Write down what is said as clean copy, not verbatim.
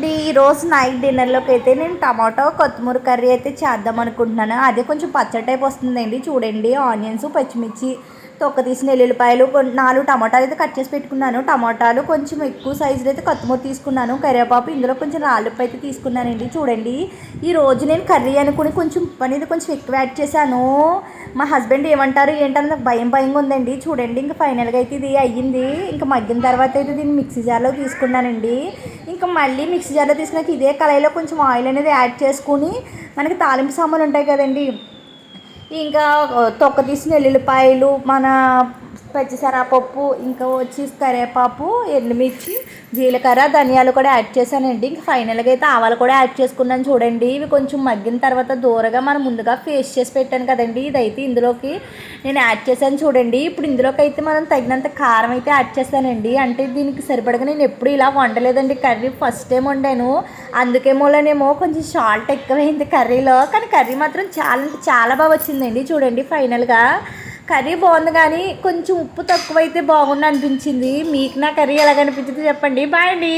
అండి ఈరోజు నైట్ డిన్నర్లోకి అయితే నేను టమాటో కొత్తిమీర కర్రీ అయితే చేద్దాం అనుకుంటున్నాను. అదే కొంచెం పచ్చడి టైప్ వస్తుందండి. చూడండి, ఆనియన్స్, పచ్చిమిర్చి, తొక్క తీసిన ఎల్లుల్లిపాయలు, 4 టమాటాలు అయితే కట్ చేసి పెట్టుకున్నాను. టమాటాలు కొంచెం ఎక్కువ సైజులో అయితే కొత్తిమీర తీసుకున్నాను. కరివేపాకు, ఇందులో కొంచెం రాళ్ళుప్పు అయితే తీసుకున్నానండి. చూడండి, ఈరోజు నేను కర్రీ అనుకుని కొంచెం ఉప్పు అనేది కొంచెం ఎక్కువ యాడ్ చేశాను. మా హస్బెండ్ ఏమంటారు ఏంటని నాకు భయంగా ఉందండి. చూడండి, ఇంకా ఫైనల్గా అయితే ఇది అయ్యింది. ఇంకా మగ్గిన తర్వాత అయితే దీన్ని మిక్సీ జార్లో తీసుకున్నానండి. ఇంకా మళ్ళీ మిక్సీ జార్లో తీసుకున్నాక ఇదే కళాయిలో కొంచెం ఆయిల్ అనేది యాడ్ చేసుకుని, మనకి తాలింపు సామాన్లు ఉంటాయి కదండి, ఇంకా తొక్క తీసిన ఎల్లుల్లిపాయలు, మన పచ్చిశనగపప్పు, ఇంకా వచ్చి కరివేపాకు, ఎండుమిర్చి, జీలకర్ర, ధనియాలు కూడా యాడ్ చేశానండి. ఇంకా ఫైనల్గా అయితే ఆవాలు కూడా యాడ్ చేసుకున్నాను. చూడండి, ఇవి కొంచెం మగ్గిన తర్వాత దూరగా మనం ముందుగా పేస్ట్ చేసి పెట్టాను కదండి, ఇదైతే ఇందులోకి నేను యాడ్ చేశాను. చూడండి, ఇప్పుడు ఇందులోకి అయితే మనం తగినంత కారం అయితే యాడ్ చేస్తానండి. అంటే దీనికి సరిపడగా నేను ఎప్పుడు ఇలా వండలేదండి కర్రీ, ఫస్ట్ టైం వండాను. అందుకేమోనేమో కొంచెం సాల్ట్ ఎక్కువైంది కర్రీలో, కానీ కర్రీ మాత్రం చాలా అంటే చాలా బాగా వచ్చిందండి. చూడండి, ఫైనల్గా కర్రీ బాగుంది, కానీ కొంచెం ఉప్పు తక్కువైతే బాగుంది అనిపించింది. మీకు నా కర్రీ ఎలాగనిపించింది చెప్పండి. బాయ్ అండి.